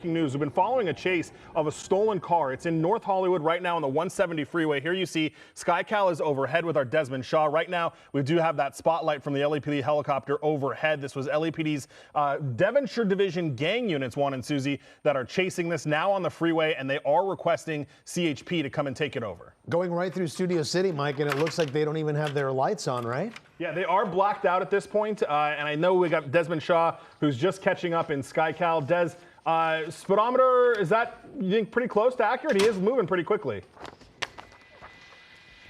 News. We've been following a chase of a stolen car. It's in North Hollywood right now on the 170 freeway. Here you see SkyCal is overhead with our Desmond Shaw. Right now, we do have that spotlight from the LAPD helicopter overhead. This was LAPD's Devonshire Division gang units, Juan and Susie, that are chasing this now on the freeway, and they are requesting CHP to come and take it over. Going right through Studio City, Mike, and it looks like they don't even have their lights on, right? Yeah, they are blacked out at this point, and I know we got Desmond Shaw, who's just catching up in SkyCal. Des, speedometer, is that, you think, pretty close to accurate? He is moving pretty quickly.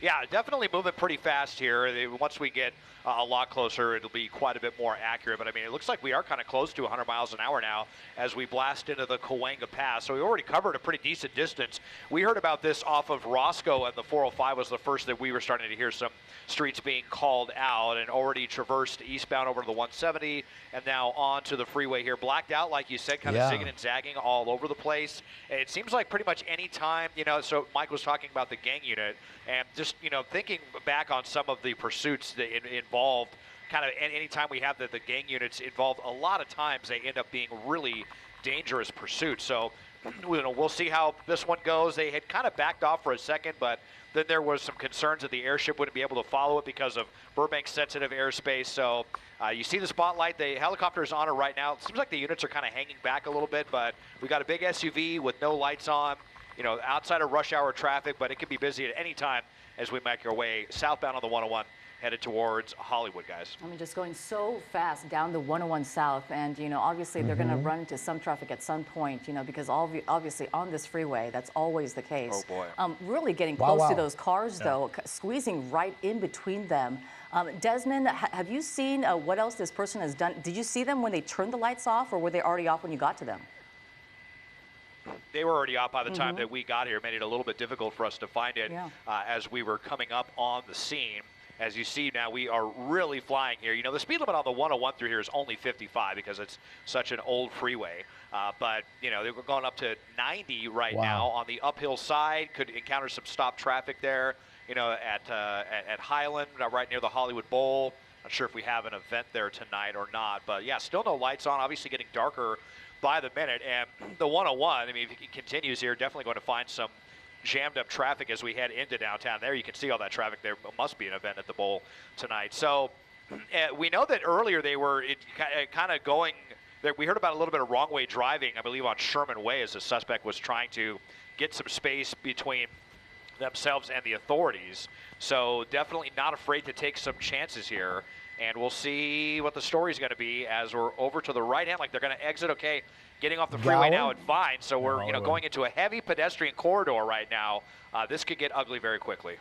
Yeah, definitely moving pretty fast here. Once we get a lot closer, it'll be quite a bit more accurate. But I mean, it looks like we are kind of close to 100 miles an hour now as we blast into the Cahuenga Pass. So we already covered a pretty decent distance. We heard about this off of Roscoe, and the 405 was the first that we were starting to hear some streets being called out, and already traversed eastbound over to the 170 and now on to the freeway here. Blacked out, like you said, kind of zigging and zagging all over the place. And it seems like pretty much any time, you know, so Mike was talking about the gang unit, and just, you know, thinking back on some of the pursuits that involved kind of any time we have the gang units involved, a lot of times they end up being really dangerous pursuits. So, you know, we'll see how this one goes. They had kind of backed off for a second, but then there was some concerns that the airship wouldn't be able to follow it because of Burbank's sensitive airspace. So you see the spotlight. The helicopter's on it right now. It seems like the units are kind of hanging back a little bit, but we got a big SUV with no lights on, you know, outside of rush hour traffic, but it can be busy at any time as we make our way southbound on the 101. Headed towards Hollywood, guys. I mean, just going so fast down the 101 South, and, you know, obviously they're going to run into some traffic at some point, you know, because obviously on this freeway, that's always the case. Oh, boy. Really getting close to those cars, though, squeezing right in between them. Desmond, have you seen what else this person has done? Did you see them when they turned the lights off, or were they already off when you got to them? They were already off by the time that we got here. It made it a little bit difficult for us to find it as we were coming up on the scene. As you see now, we are really flying here. You know, the speed limit on the 101 through here is only 55 because it's such an old freeway. But, you know, we're going up to 90 right now on the uphill side. Could encounter some stop traffic there, you know, at Highland, right near the Hollywood Bowl. Not sure if we have an event there tonight or not. But, yeah, still no lights on. Obviously getting darker by the minute. And the 101, I mean, if it continues here, definitely going to find some jammed up traffic as we head into downtown. There you can see all that traffic. There must be an event at the Bowl tonight. So we know that earlier they were kind of going there. We heard about a little bit of wrong way driving, I believe, on Sherman Way, as the suspect was trying to get some space between themselves and the authorities. So definitely not afraid to take some chances here. And we'll see what the story is going to be as we're over to the right hand. Like, they're going to exit. Okay, getting off the freeway now at Vine. So we're, you know, going into a heavy pedestrian corridor right now. This could get ugly very quickly.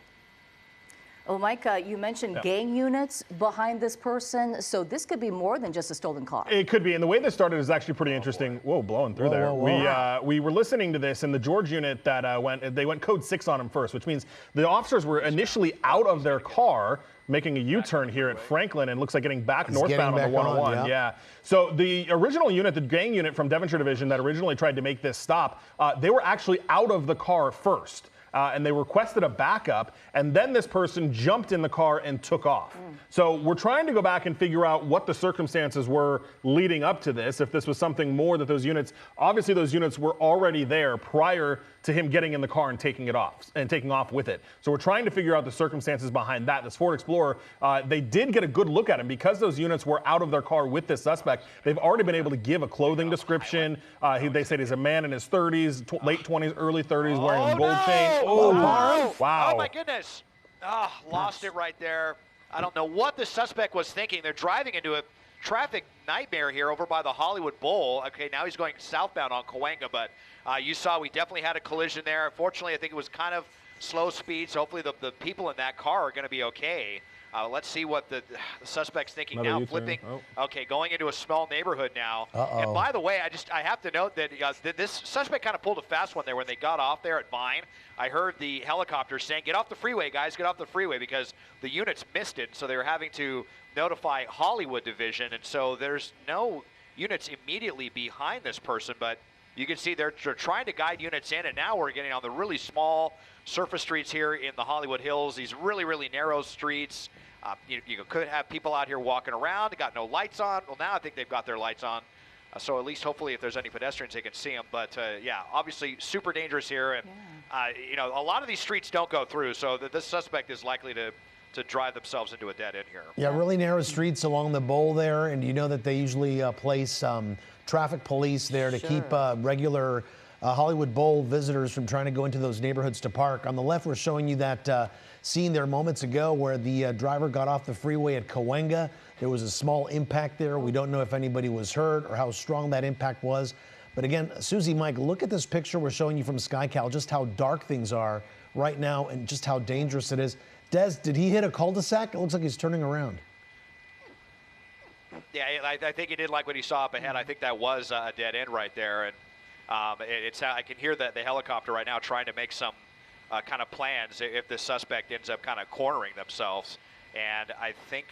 Well, Mike, you mentioned gang units behind this person, so this could be more than just a stolen car. It could be, and the way this started is actually pretty interesting. Whoa, blowing through there. We were listening to this, and the George unit that they went code 6 on him first, which means the officers were initially out of their car, making a U-turn here at Franklin, and looks like getting back northbound on the 101. Yeah. So the original unit, the gang unit from Devonshire Division that originally tried to make this stop, they were actually out of the car first. And they requested a backup, and then this person jumped in the car and took off. So we're trying to go back and figure out what the circumstances were leading up to this, if this was something more that those units, obviously those units were already there prior to him getting in the car and taking off with it. So we're trying to figure out the circumstances behind that. This Ford Explorer, they did get a good look at him because those units were out of their car with this suspect. They've already been able to give a clothing description. They said he's a man in his 30s, late 20s, early 30s, wearing a gold chain. Oh, wow. Oh, my goodness. Oh, lost it right there. I don't know what the suspect was thinking. They're driving into a traffic nightmare here over by the Hollywood Bowl. Okay, now he's going southbound on Cahuenga, but you saw we definitely had a collision there. Unfortunately, I think it was kind of slow speed, so hopefully the people in that car are going to be okay. Let's see what the suspect's thinking now. Flipping. Okay, going into a small neighborhood now. And by the way, I have to note that this suspect kind of pulled a fast one there when they got off there at Vine. I heard the helicopter saying, "Get off the freeway, guys, get off the freeway," because the units missed it. So they were having to notify Hollywood Division. And so there's no units immediately behind this person, but you can see they're trying to guide units in, and now we're getting on the really small surface streets here in the Hollywood Hills, these really, really narrow streets. You could have people out here walking around. They got no lights on. Well, now I think they've got their lights on. So at least hopefully if there's any pedestrians, they can see them. But yeah, obviously super dangerous here. And, you know, a lot of these streets don't go through. So this suspect is likely to drive themselves into a dead end here. Yeah, really narrow streets along the bowl there. And you know that they usually place traffic police there to keep regular Hollywood Bowl visitors from trying to go into those neighborhoods to park. On the left, we're showing you that scene there moments ago where the driver got off the freeway at Cahuenga. There was a small impact there. We don't know if anybody was hurt or how strong that impact was. But again, Susie, Mike, look at this picture we're showing you from SkyCal, just how dark things are right now and just how dangerous it is. Des, did he hit a cul-de-sac? It looks like he's turning around. Yeah, I think he did like what he saw up ahead. I think that was a dead end right there. And I can hear the helicopter right now trying to make some kind of plans if the suspect ends up kind of cornering themselves. And I think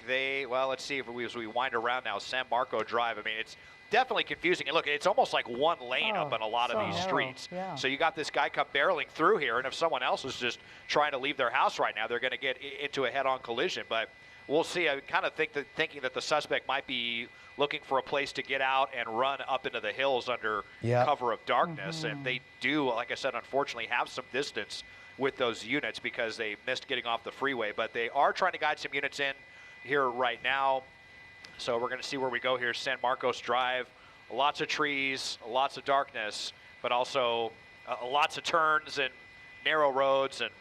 well, let's see as we wind around now, San Marco Drive. I mean, it's definitely confusing. And look, it's almost like one lane up in a lot of these streets. Yeah. So you got this guy come barreling through here, and if someone else is just trying to leave their house right now, they're going to get into a head-on collision. But we'll see. I kind of thinking that the suspect might be looking for a place to get out and run up into the hills under cover of darkness. And they do, like I said, unfortunately have some distance with those units because they missed getting off the freeway. But they are trying to guide some units in here right now. So we're going to see where we go here. San Marcos Drive, lots of trees, lots of darkness, but also lots of turns and narrow roads, and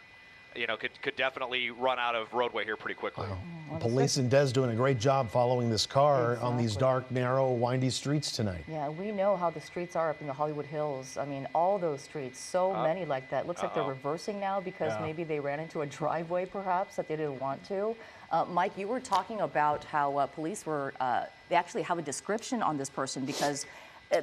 you know, could definitely run out of roadway here pretty quickly. Wow. Police and Des doing a great job following this car on these dark, narrow, windy streets tonight. Yeah, we know how the streets are up in the Hollywood Hills. I mean, all those streets, so many like that. Looks like they're reversing now because maybe they ran into a driveway perhaps that they didn't want to. Mike, you were talking about how police were, they actually have a description on this person because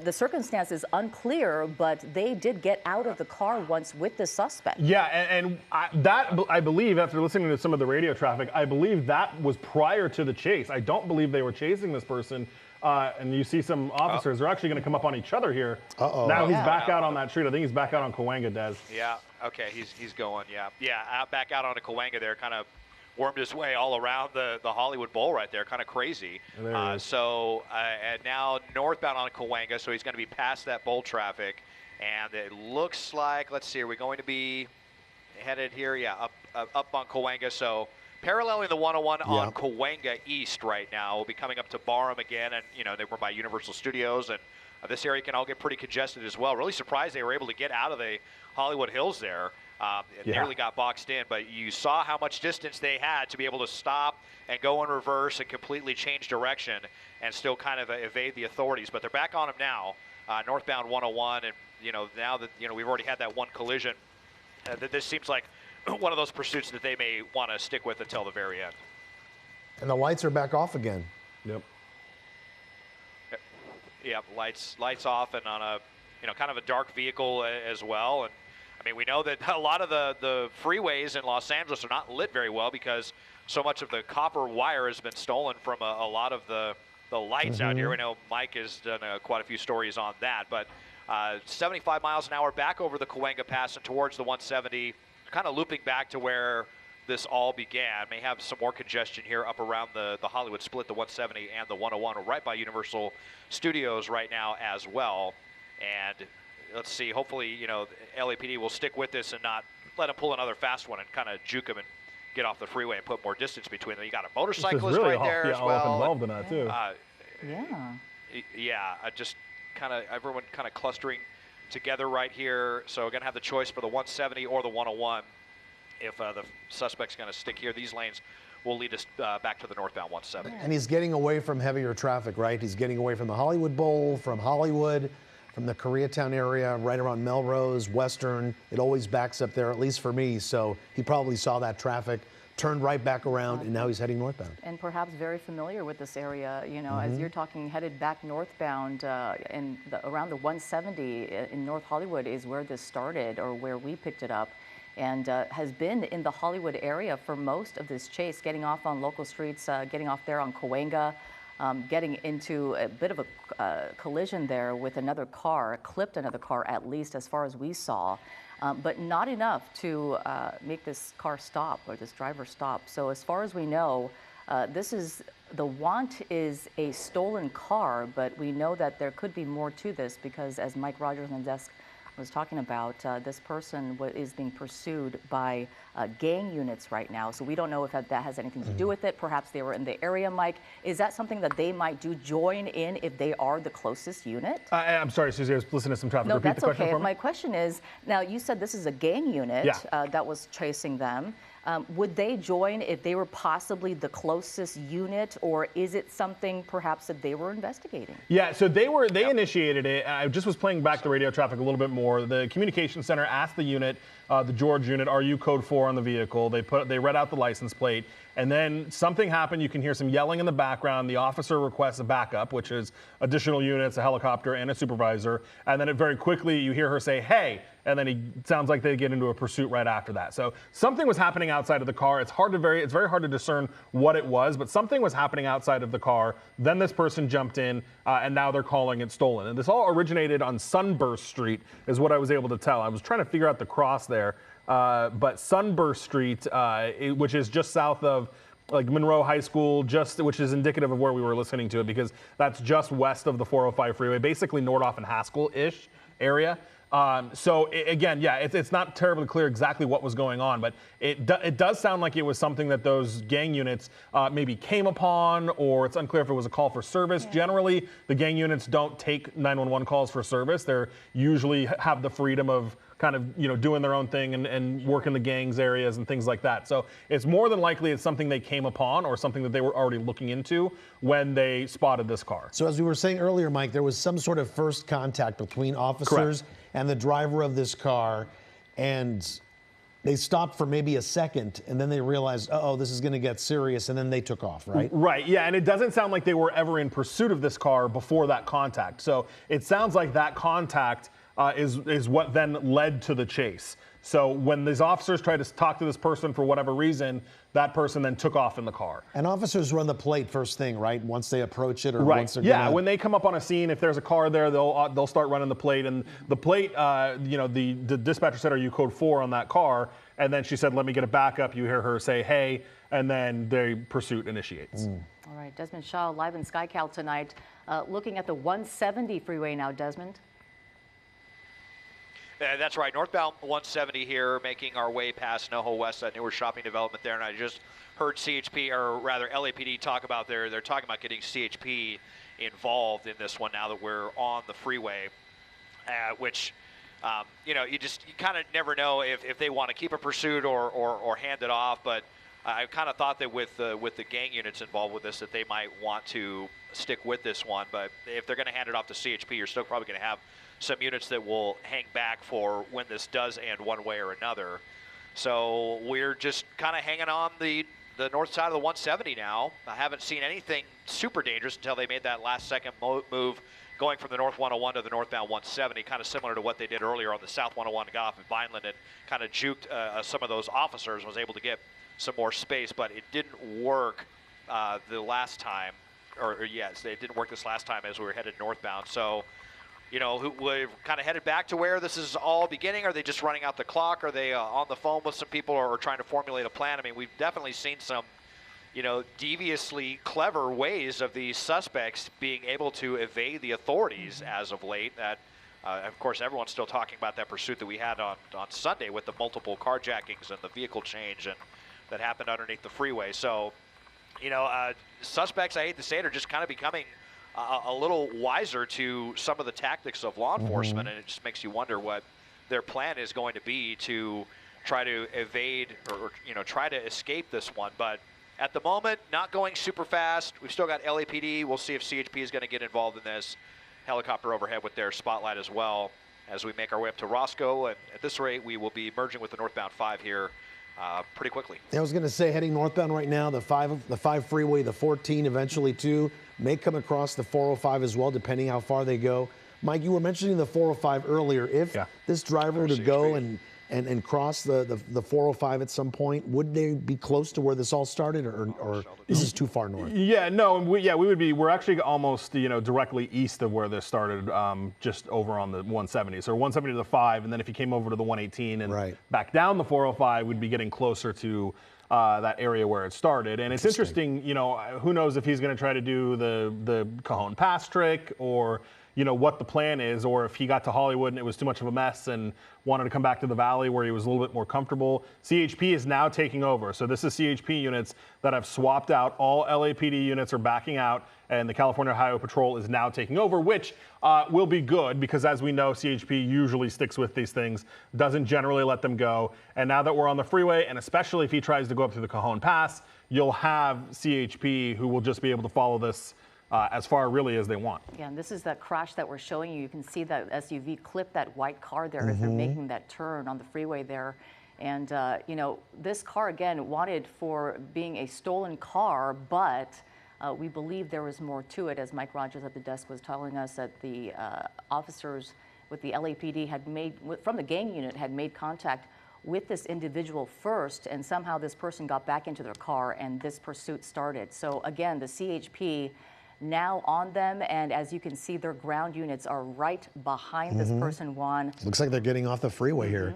the circumstance is unclear, but they did get out of the car once with the suspect. Yeah, and I believe, after listening to some of the radio traffic, I believe that was prior to the chase. I don't believe they were chasing this person. And you see some officers are actually going to come up on each other here. Now he's back out on that street. I think he's back out on Cahuenga, Des. Yeah, okay, he's going, back out onto Cahuenga there, kind of wormed his way all around the Hollywood Bowl right there, kind of crazy. And now northbound on Cahuenga, so he's going to be past that bowl traffic. And it looks like, let's see, are we going to be headed here? Yeah, up on Cahuenga. So paralleling the 101 on Cahuenga East right now. We'll be coming up to Barham again, and you know, they were by Universal Studios, and this area can all get pretty congested as well. Really surprised they were able to get out of the Hollywood Hills there. It nearly got boxed in, but you saw how much distance they had to be able to stop and go in reverse and completely change direction and still kind of evade the authorities. But they're back on them now, northbound 101, and you know, now that we've already had that one collision, this seems like one of those pursuits that they may want to stick with until the very end. And the lights are back off again. Yep. Yep, lights off, and on a kind of a dark vehicle as well. And I mean, we know that a lot of the freeways in Los Angeles are not lit very well because so much of the copper wire has been stolen from a lot of the lights out here. I know Mike has done quite a few stories on that, but 75 miles an hour back over the Cahuenga Pass and towards the 170, kind of looping back to where this all began. May have some more congestion here up around the Hollywood split, the 170 and the 101. We're right by Universal Studios right now as well. And let's see, hopefully, LAPD will stick with this and not let him pull another fast one and kind of juke him and get off the freeway and put more distance between them. You got a motorcyclist really right there as well. All involved in that too. Just kind of everyone kind of clustering together right here. So we're going to have the choice for the 170 or the 101. If the suspect's going to stick here, these lanes will lead us back to the northbound 170. And he's getting away from heavier traffic, right? He's getting away from the Hollywood Bowl, from Hollywood, from the Koreatown area, right around Melrose, Western. It always backs up there, at least for me. So he probably saw that traffic, turned right back around, and now he's heading northbound. And perhaps very familiar with this area, as you're talking, headed back northbound around the 170 in North Hollywood is where this started, or where we picked it up, and has been in the Hollywood area for most of this chase, getting off on local streets, getting off there on Cahuenga, getting into a bit of a collision there with another car, clipped another car at least as far as we saw, but not enough to make this car stop or this driver stop. So as far as we know, this is the want is a stolen car, but we know that there could be more to this because, as Mike Rogers on the desk was talking about, this person is being pursued by gang units right now. So we don't know if that has anything to do with it. Perhaps they were in the area, Mike. Is that something that they might join in if they are the closest unit? I'm sorry, Susie, I was listening to some traffic. No, Repeat that's the question okay. for me. My question is, now you said this is a gang unit that was chasing them. Would they join if they were possibly the closest unit, or is it something perhaps that they were investigating? Yeah, so they initiated it. I just was playing back the radio traffic a little bit more. The communication center asked the unit, the George unit, are you code 4 on the vehicle? They read out the license plate, and then something happened. You can hear some yelling in the background. The officer requests a backup, which is additional units, a helicopter, and a supervisor. And then very quickly you hear her say, hey, and then it sounds like they get into a pursuit right after that. So something was happening outside of the car. It's very hard to discern what it was, but something was happening outside of the car. Then this person jumped in, and now they're calling it stolen. And this all originated on Sunburst Street, is what I was able to tell. I was trying to figure out the cross there, but Sunburst Street, which is just south of like Monroe High School, which is indicative of where we were listening to it, because that's just west of the 405 freeway, basically Nordhoff and Haskell-ish area. Again, yeah, it's not terribly clear exactly what was going on, but it does sound like it was something that those gang units maybe came upon, or it's unclear if it was a call for service. Yeah. Generally, the gang units don't take 911 calls for service. They're usually have the freedom of kind of, doing their own thing and working the gangs areas and things like that. So it's more than likely it's something they came upon or something that they were already looking into when they spotted this car. So as we were saying earlier, Mike, there was some sort of first contact between officers Correct. and the driver of this car, and they stopped for maybe a second, and then they realized, uh-oh, this is going to get serious, and then they took off, right? Right, yeah, and it doesn't sound like they were ever in pursuit of this car before that contact. So it sounds like that contact is what then led to the chase. So when these officers tried to talk to this person for whatever reason, that person then took off in the car. And officers run the plate first thing, right? Once they approach it, or right. once they're when they come up on a scene, if there's a car there, they'll start running the plate. And the plate, the dispatcher said, "Are you code 4 on that car?" And then she said, "Let me get a backup." You hear her say, "Hey," and then the pursuit initiates. All right, Desmond Shaw live in SkyCal tonight, looking at the 170 freeway now, Desmond. That's right, northbound 170 here, making our way past NoHo West, that newer shopping development there, and I just heard CHP, or rather LAPD, talk about they're talking about getting CHP involved in this one now that we're on the freeway, which, you kind of never know if they want to keep a pursuit or hand it off, but I kind of thought that with the gang units involved with this, that they might want to stick with this one, but if they're going to hand it off to CHP, you're still probably going to have some units that will hang back for when this does end one way or another. So we're just kind of hanging on the north side of the 170 now. I haven't seen anything super dangerous until they made that last second move going from the north 101 to the northbound 170, kind of similar to what they did earlier on the south 101 to get off at Vineland, and kind of juked some of those officers, was able to get some more space, but it didn't work the last time, or yes, it didn't work this last time as we were headed northbound. So, we're kind of headed back to where this is all beginning. Are they just running out the clock? Are they on the phone with some people, or trying to formulate a plan? I mean, we've definitely seen some, deviously clever ways of these suspects being able to evade the authorities as of late. That, of course, everyone's still talking about that pursuit that we had on Sunday with the multiple carjackings and the vehicle change and that happened underneath the freeway. So, suspects, I hate to say it, are just kind of becoming a little wiser to some of the tactics of law enforcement, and it just makes you wonder what their plan is going to be to try to evade or try to escape this one. But at the moment, not going super fast. We've still got LAPD. We'll see if CHP is going to get involved in this. Helicopter overhead with their spotlight as well as we make our way up to Roscoe. And at this rate, we will be merging with the northbound 5 here pretty quickly. I was going to say, heading northbound right now, the 5 freeway, the 14, eventually 2, may come across the 405 as well, depending how far they go. Mike, you were mentioning the 405 earlier. If this driver were to go and cross the 405 at some point, would they be close to where this all started, or this is too far north? Yeah, no, we're actually almost, directly east of where this started, just over on the 170. So 170 to the 5, and then if you came over to the 118 and back down the 405, we'd be getting closer to that area where it started. And it's interesting, you know, who knows if he's going to try to do the Cajon Pass trick, or, you know, what the plan is, or if he got to Hollywood and it was too much of a mess and wanted to come back to the Valley where he was a little bit more comfortable. CHP is now taking over. So this is CHP units that have swapped out. All LAPD units are backing out, and the California Highway Patrol is now taking over, which will be good because, as we know, CHP usually sticks with these things, doesn't generally let them go. And now that we're on the freeway, and especially if he tries to go up through the Cajon Pass, you'll have CHP who will just be able to follow this as far really as they want. Yeah, and this is that crash that we're showing you. You can see that SUV clip that white car there as they're making that turn on the freeway there. And, you know, this car, again, wanted for being a stolen car, but we believe there was more to it, as Mike Rogers at the desk was telling us, that the officers with the LAPD had made, from the gang unit, had made contact with this individual first, and somehow this person got back into their car and this pursuit started. So again, the CHP now on them, and as you can see, their ground units are right behind this person, Juan. Looks like they're getting off the freeway here.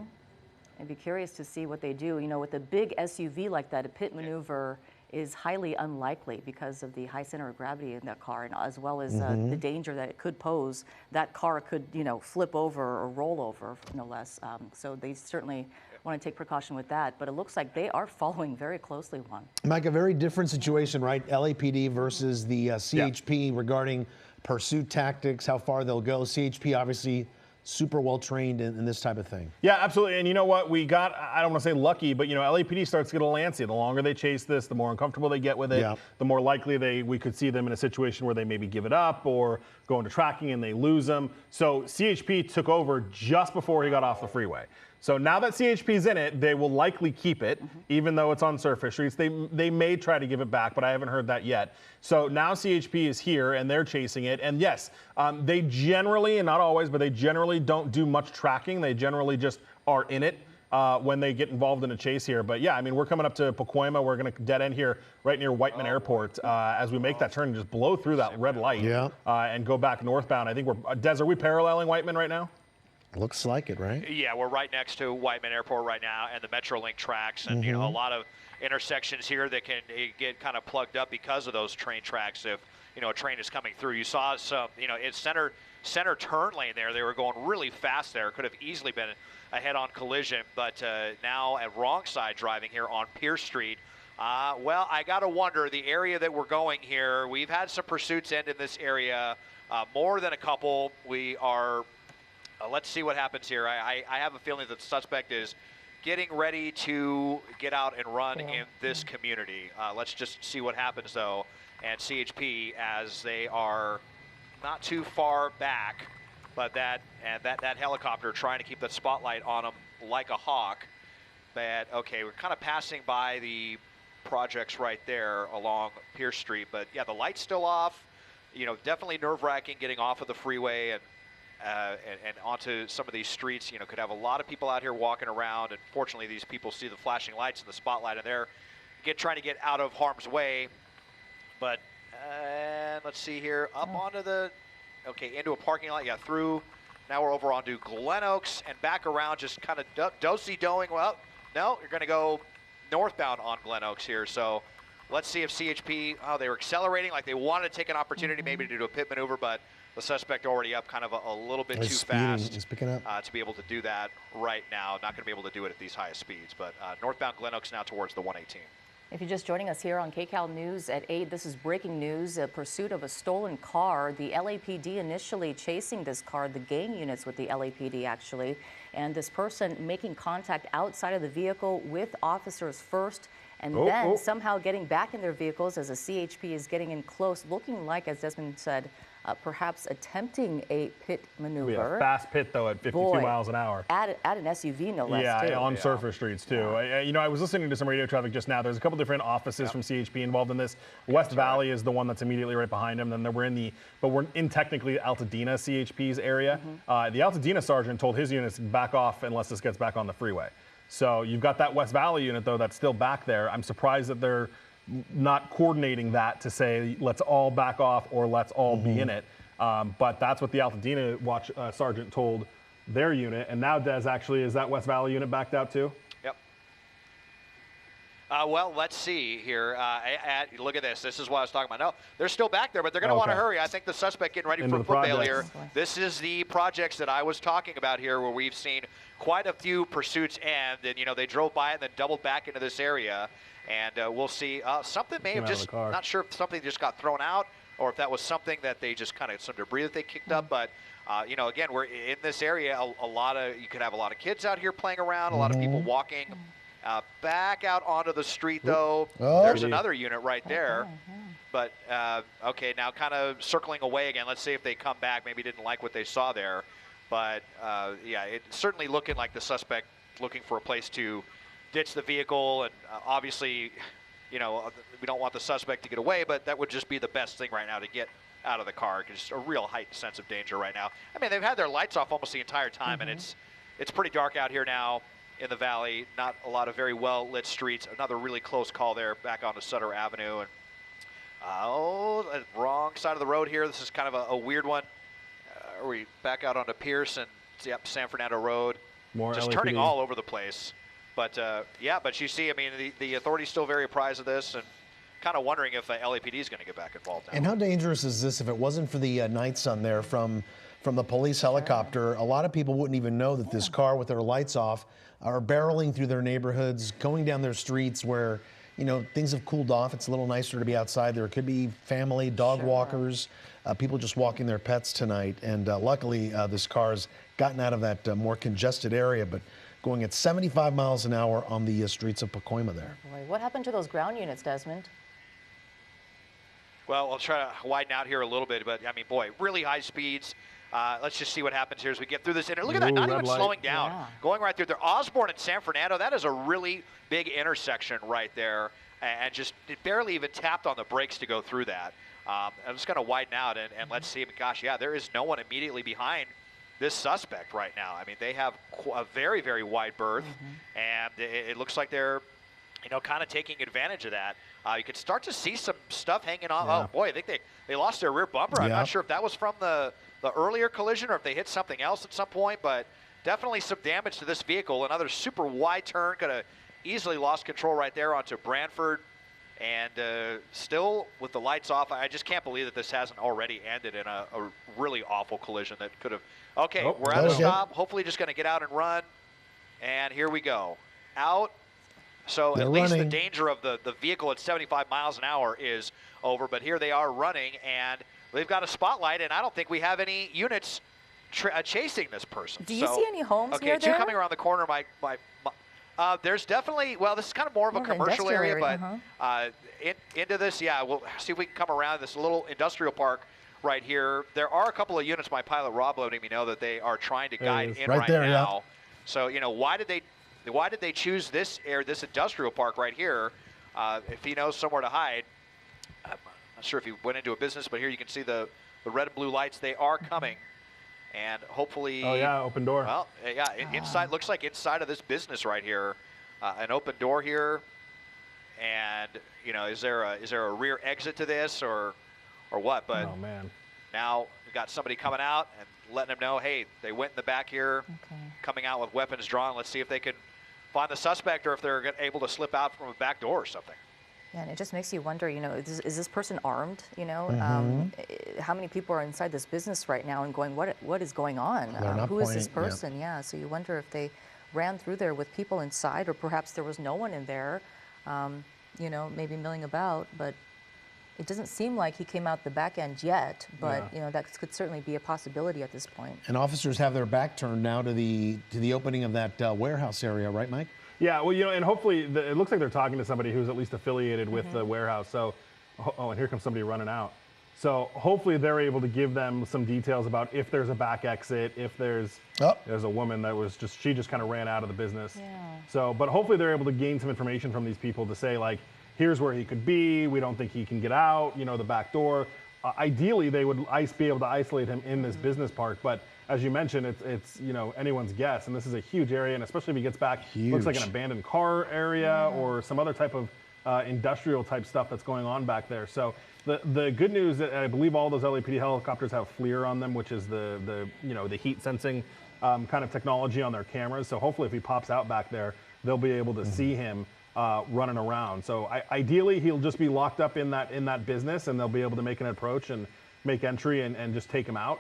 I'd be curious to see what they do. You know, with a big SUV like that, a pit maneuver is highly unlikely because of the high center of gravity in that car, and as well as the danger that it could pose. That car could, you know, flip over or roll over, no less. So they certainly want to take precaution with that. But it looks like they are following very closely, Juan. Mike, a very different situation, right? LAPD versus the CHP regarding pursuit tactics, how far they'll go. CHP obviously super well trained in this type of thing. Yeah, absolutely. And you know what? We got, I don't want to say lucky, but, you know, LAPD starts to get a little antsy. The longer they chase this, the more uncomfortable they get with it, the more likely we could see them in a situation where they maybe give it up or go into tracking and they lose them. So CHP took over just before he got off the freeway. So now that CHP's in it, they will likely keep it, even though it's on surface streets. They may try to give it back, but I haven't heard that yet. So now CHP is here, and they're chasing it. And yes, they generally, and not always, but they generally don't do much tracking. They generally just are in it when they get involved in a chase here. But yeah, I mean, we're coming up to Pacoima. We're going to dead end here right near Whiteman Airport as we make that turn and just blow through that red light and go back northbound. I think we're, Des, are we paralleling Whiteman right now? Looks like it, right? Yeah, we're right next to Whiteman Airport right now, and the Metrolink tracks, and you know, a lot of intersections here that can get kind of plugged up because of those train tracks. If you know a train is coming through, you saw some, you know, it's center turn lane there. They were going really fast there. Could have easily been a head-on collision, but now at wrong side driving here on Pierce Street. Well, I got to wonder, the area that we're going here, we've had some pursuits end in this area, more than a couple. We are. Let's see what happens here. I have a feeling that the suspect is getting ready to get out and run in this community. Let's just see what happens, though. And CHP, as they are not too far back, but that helicopter trying to keep the spotlight on them like a hawk. But okay, we're kind of passing by the projects right there along Pierce Street, but yeah, the light's still off. You know, definitely nerve-wracking getting off of the freeway and onto some of these streets. You know, could have a lot of people out here walking around, and fortunately these people see the flashing lights and the spotlight, and they're trying to get out of harm's way. But let's see here, up onto the, into a parking lot, through. Now we're over onto Glen Oaks and back around, just kind of do-si-doing. Well, no, you're going to go northbound on Glen Oaks here. So let's see if CHP, they were accelerating like they wanted to take an opportunity maybe to do a pit maneuver, but the suspect already up kind of a little bit too fast. He's picking up. To be able to do that right now. Not going to be able to do it at these highest speeds, but northbound Glen Oaks now towards the 118. If you're just joining us here on KCAL News at 8, this is breaking news, a pursuit of a stolen car. The LAPD initially chasing this car, the gang units with the LAPD actually, and this person making contact outside of the vehicle with officers first, and then somehow getting back in their vehicles as a CHP is getting in close, looking like, as Desmond said, perhaps attempting a pit maneuver. It'll be a fast pit, though, at 52 miles an hour. At an SUV, no less, too. Yeah, on surface streets, too. You know, I was listening to some radio traffic just now. There's a couple different offices from CHP involved in this. West Valley is the one that's immediately right behind them. Then we're in technically Altadena CHP's area. The Altadena sergeant told his units to back off unless this gets back on the freeway. So you've got that West Valley unit, though, that's still back there. I'm surprised that they're not coordinating that to say, let's all back off or let's all be in it. But that's what the Altadena watch sergeant told their unit. And now, Des, actually, is that West Valley unit backed out too? Yep. Well, let's see here. Look at this. This is what I was talking about. No, they're still back there, but they're going to want to hurry. I think the suspect getting ready for foot bail here. This is the projects that I was talking about here, where we've seen quite a few pursuits end, and they drove by and then doubled back into this area, and we'll see. Something may have just, not sure if something just got thrown out or if that was something that they just kind of some debris that they kicked up, but. Again, we're in this area. You could have a lot of kids out here playing around, a lot of people walking. Back out onto the street, though. There's another unit right there. But, okay, now kind of circling away again. Let's see if they come back. Maybe didn't like what they saw there. But, yeah, it's certainly looking like the suspect looking for a place to ditch the vehicle. And obviously, we don't want the suspect to get away, but that would just be the best thing right now to get out of the car, because it's a real heightened sense of danger right now. I mean, they've had their lights off almost the entire time, and it's pretty dark out here now in the valley. Not a lot of very well lit streets. Another really close call there back onto Sutter Avenue, and wrong side of the road here. This is kind of a weird one. Are we back out onto Pierce and San Fernando Road? Just turning all over the place. But yeah, but you see, I mean, the authority's still very apprised of this, and kind of wondering if LAPD is going to get back involved now. And how dangerous is this? If it wasn't for the night sun there from the police helicopter, a lot of people wouldn't even know that this car with their lights off are barreling through their neighborhoods, going down their streets where, things have cooled off. It's a little nicer to be outside. There could be family, dog walkers, people just walking their pets tonight. And luckily, this car's gotten out of that more congested area, but going at 75 miles an hour on the streets of Pacoima there. Boy, what happened to those ground units, Desmond? Well, I'll try to widen out here a little bit, but I mean, boy, really high speeds. Let's just see what happens here as we get through this. And look at that, not even slowing down. Going right through there. Osborne and San Fernando, that is a really big intersection right there. And just it barely even tapped on the brakes to go through that. I'm just going to widen out and let's see. Gosh, yeah, there is no one immediately behind this suspect right now. I mean, they have a very, very wide berth, and it looks like they're, kind of taking advantage of that. You can start to see some stuff hanging on. Oh, boy, I think they lost their rear bumper. I'm not sure if that was from the earlier collision or if they hit something else at some point, but definitely some damage to this vehicle. Another super wide turn, could have easily lost control right there onto Branford. And still with the lights off, I just can't believe that this hasn't already ended in a really awful collision that could have. Okay, we're at a stop. Hopefully just going to get out and run. And here we go. Out. So at least the danger of the vehicle at 75 miles an hour is over. But here they are running, and they've got a spotlight, and I don't think we have any units chasing this person. Do you see any homes near there? Okay, two coming around the corner. There's definitely, well, this is kind of more of a commercial area, but into this, yeah, we'll see if we can come around this little industrial park right here. There are a couple of units, my pilot Rob letting me know that they are trying to guide in right there, now. So, why did they choose this industrial park right here? If he knows somewhere to hide, I'm not sure if he went into a business, but here you can see the red and blue lights. They are coming. And hopefully, oh yeah, open door. Well, yeah, inside looks like inside of this business right here, an open door here, and is there a rear exit to this or what? But oh man, now we got somebody coming out and letting them know, hey, they went in the back here, coming out with weapons drawn. Let's see if they can find the suspect or if they're able to slip out from a back door or something. Yeah, and it just makes you wonder, is this person armed? How many people are inside this business right now and going, what is going on? Who is this person? Yeah, so you wonder if they ran through there with people inside, or perhaps there was no one in there, maybe milling about. But it doesn't seem like he came out the back end yet, but that could certainly be a possibility at this point. And officers have their back turned now to the opening of that warehouse area, right, Mike? Yeah, well, and hopefully it looks like they're talking to somebody who's at least affiliated with the warehouse. So, and here comes somebody running out. So hopefully they're able to give them some details about if there's a back exit, if there's a woman that she just kind of ran out of the business. Yeah. So, but hopefully they're able to gain some information from these people to say, like, here's where he could be. We don't think he can get out. The back door. Ideally, they would be able to isolate him in this business park, but as you mentioned, it's anyone's guess, and this is a huge area, and especially if he gets back, looks like an abandoned car area or some other type of industrial type stuff that's going on back there. So the good news, that I believe all those LAPD helicopters have FLIR on them, which is the heat sensing kind of technology on their cameras. So hopefully, if he pops out back there, they'll be able to see him. running around. So ideally, he'll just be locked up in that business, and they'll be able to make an approach and make entry and just take him out.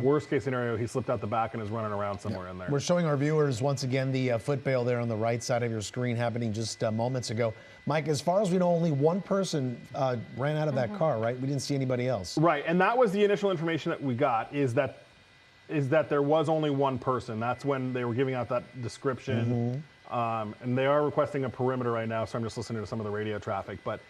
Worst case scenario, he slipped out the back and is running around somewhere in there. We're showing our viewers once again the foot bail there on the right side of your screen happening just moments ago. Mike, as far as we know, only one person ran out of that car, right? We didn't see anybody else. Right, and that was the initial information that we got, is that there was only one person. That's when they were giving out that description. And they are requesting a perimeter right now, so I'm just listening to some of the radio traffic. But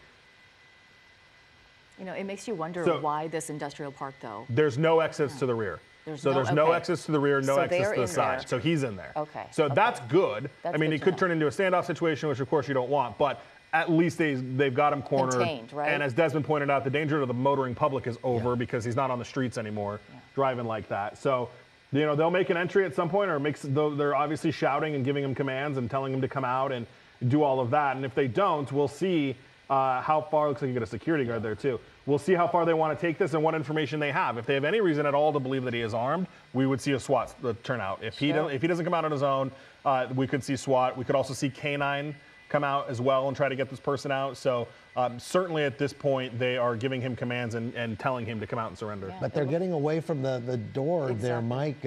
you know, it makes you wonder why this industrial park, though. There's no exits to the rear. There's no exits to the rear, no exits to the side. So he's in there. Okay. So that's good. That's I mean, good it could turn into a standoff situation, which of course you don't want, but at least they've got him cornered. Contained, right? And as Desmond pointed out, the danger to the motoring public is over because he's not on the streets anymore driving like that. So, you know, they'll make an entry at some point, or they're obviously shouting and giving him commands and telling him to come out and do all of that. And if they don't, we'll see how far. Looks like you got a security guard there too. We'll see how far they want to take this and what information they have. If they have any reason at all to believe that he is armed, we would see a SWAT turnout. If he doesn't come out on his own, we could see SWAT. We could also see K9 come out as well and try to get this person out. So certainly at this point, they are giving him commands and telling him to come out and surrender. But they're getting away from the door there, Mike.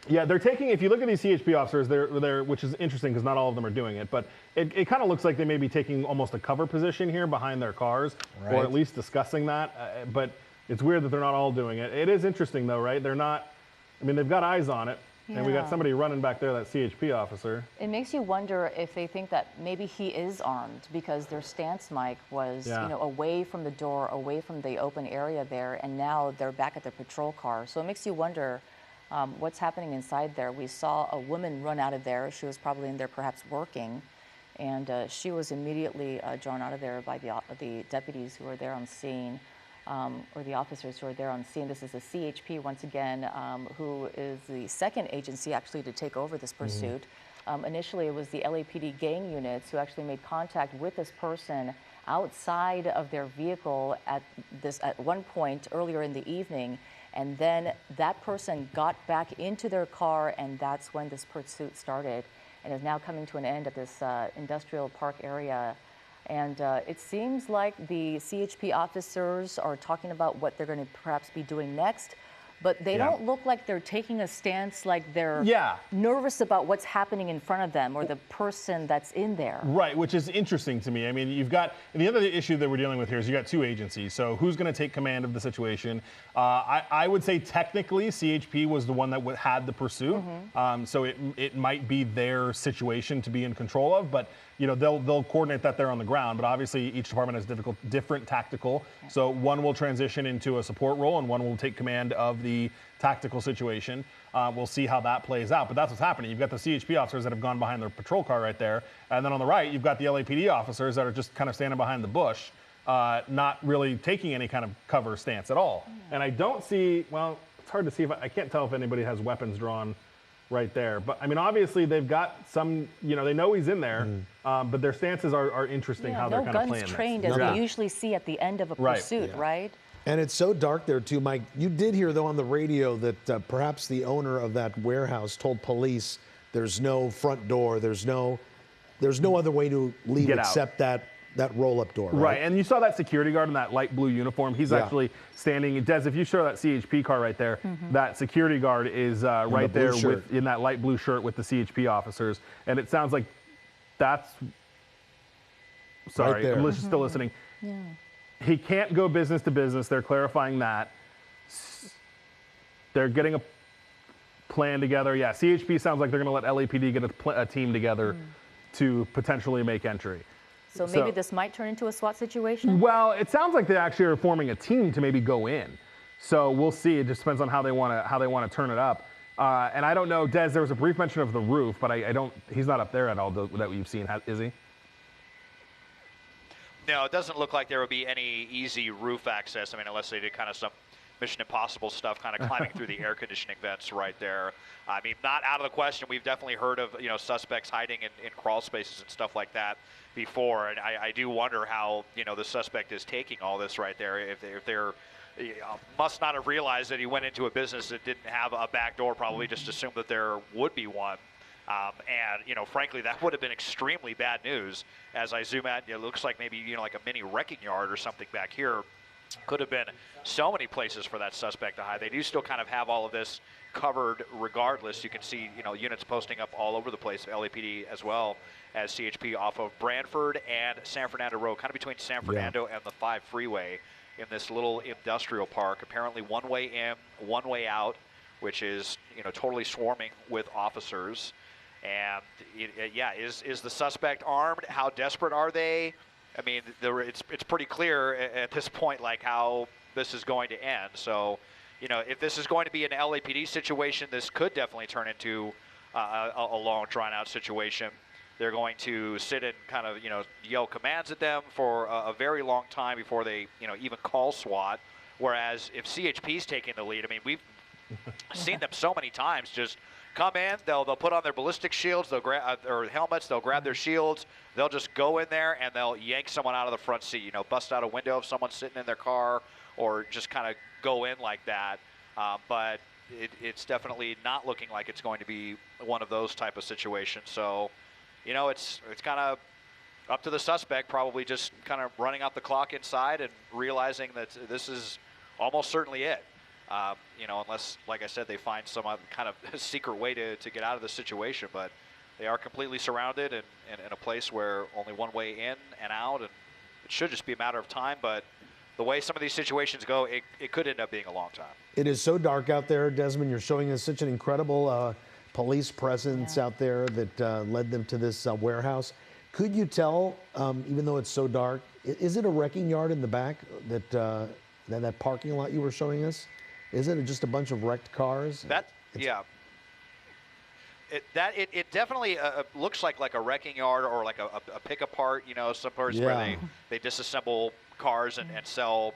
Yeah, they're taking, if you look at these CHP officers, they're which is interesting because not all of them are doing it, but it kind of looks like they may be taking almost a cover position here behind their cars, or at least discussing that. But it's weird that they're not all doing it. It is interesting though, right? They're not, I mean, they've got eyes on it. And we got somebody running back there, that CHP officer. It makes you wonder if they think that maybe he is armed, because their stance, Mike, was you know, away from the door, away from the open area there, and now they're back at the patrol car. So it makes you wonder what's happening inside there. We saw a woman run out of there. She was probably in there perhaps working, and she was immediately drawn out of there by the deputies who were there on scene. Or the officers who are there on scene. This is a CHP, once again, who is the second agency actually to take over this pursuit. Initially, it was the LAPD gang units who actually made contact with this person outside of their vehicle at one point earlier in the evening, and then that person got back into their car, and that's when this pursuit started, and is now coming to an end at this industrial park area. And it seems like the CHP officers are talking about what they're going to perhaps be doing next, but they don't look like they're taking a stance like they're nervous about what's happening in front of them or the person that's in there. Right, which is interesting to me. I mean, you've got, and the other issue that we're dealing with here is you got two agencies. So who's going to take command of the situation? I would say technically CHP was the one that had the pursuit. So it might be their situation to be in control of, but you know, they'll coordinate that there on the ground, but obviously each department has different tactical. So one will transition into a support role and one will take command of the tactical situation. We'll see how that plays out, but that's what's happening. You've got the CHP officers that have gone behind their patrol car right there, and then on the right, you've got the LAPD officers that are just kind of standing behind the bush, not really taking any kind of cover stance at all. And I don't see, well, it's hard to see, I can't tell if anybody has weapons drawn right there. But I mean, obviously they've got some, you know, they know he's in there, but their stances are interesting how they're kind of playing this. No guns trained as we usually see at the end of a pursuit, right? And it's so dark there too, Mike. You did hear though on the radio that perhaps the owner of that warehouse told police there's no front door, there's no other way to leave except that roll-up door. Right, and you saw that security guard in that light blue uniform. He's actually standing. Des, if you show that CHP car right there, that security guard is right there in that light blue shirt with the CHP officers. And it sounds like that's. Sorry, I'm still listening. He can't go business to business. They're clarifying that. They're getting a plan together. Yeah, CHP sounds like they're going to let LAPD get a team together to potentially make entry. So maybe this might turn into a SWAT situation? Well, it sounds like they actually are forming a team to maybe go in. So we'll see. It just depends on how they want to turn it up. And I don't know, Des, there was a brief mention of the roof, but he's not up there at all that we've seen, is he? No, it doesn't look like there would be any easy roof access. I mean, unless they did kind of some Mission Impossible stuff, kind of climbing through the air conditioning vents right there. I mean, not out of the question. We've definitely heard of, you know, suspects hiding in crawl spaces and stuff like that before. And I do wonder how, you know, the suspect is taking all this right there. If they're must not have realized that he went into a business that didn't have a back door, probably just assumed that there would be one. And frankly, that would have been extremely bad news. As I zoom out, it looks like maybe like a mini wrecking yard or something back here. Could have been so many places for that suspect to hide. They do still kind of have all of this covered regardless. You can see, units posting up all over the place, LAPD as well as CHP off of Branford and San Fernando Road, kind of between San Fernando and the 5 freeway in this little industrial park. Apparently one way in, one way out, which is, totally swarming with officers. And is the suspect armed? How desperate are they? I mean, it's pretty clear at this point, like how this is going to end. So, if this is going to be an LAPD situation, this could definitely turn into a long, drawn-out situation. They're going to sit and kind of, yell commands at them for a very long time before they, even call SWAT. Whereas if CHP's taking the lead, I mean, we've seen them so many times just come in, they'll put on their ballistic shields, they'll grab or helmets, they'll grab their shields, they'll just go in there and they'll yank someone out of the front seat, bust out a window if someone's sitting in their car, or just kind of go in like that. But it's definitely not looking like it's going to be one of those type of situations. So, it's kind of up to the suspect, probably just kind of running out the clock inside and realizing that this is almost certainly it. Unless, like I said, they find some kind of secret way to get out of the situation. But they are completely surrounded and in a place where only one way in and out, and it should just be a matter of time. But the way some of these situations go, it could end up being a long time. It is so dark out there, Desmond. You're showing us such an incredible police presence out there that led them to this warehouse. Could you tell, even though it's so dark, is it a wrecking yard in the back, that parking lot you were showing us? Is it just a bunch of wrecked cars? It definitely looks like a wrecking yard or like a pickup part, some parts where they disassemble cars and sell,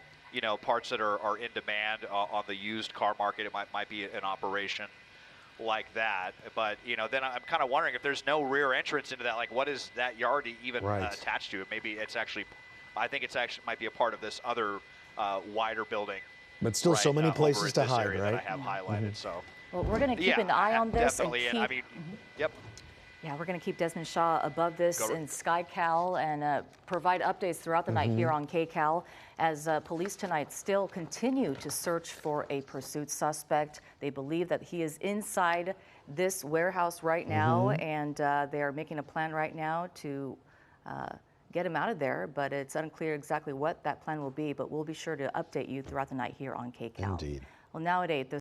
parts that are in demand on the used car market. It might be an operation like that. But, then I'm kind of wondering if there's no rear entrance into that, like what is that yard even attached to? Maybe it's actually, I think it's actually might be a part of this other wider building. But still so many places to hide, right? That I have highlighted, so. Well, we're going to keep an eye on this. Definitely, and I mean, yep. Yeah, we're going to keep Desmond Shaw above this in SkyCal and provide updates throughout the night here on KCal as police tonight still continue to search for a pursuit suspect. They believe that he is inside this warehouse right now, and they are making a plan right now to get him out of there, but it's unclear exactly what that plan will be, but we'll be sure to update you throughout the night here on KCal. Indeed. Well, now at 8,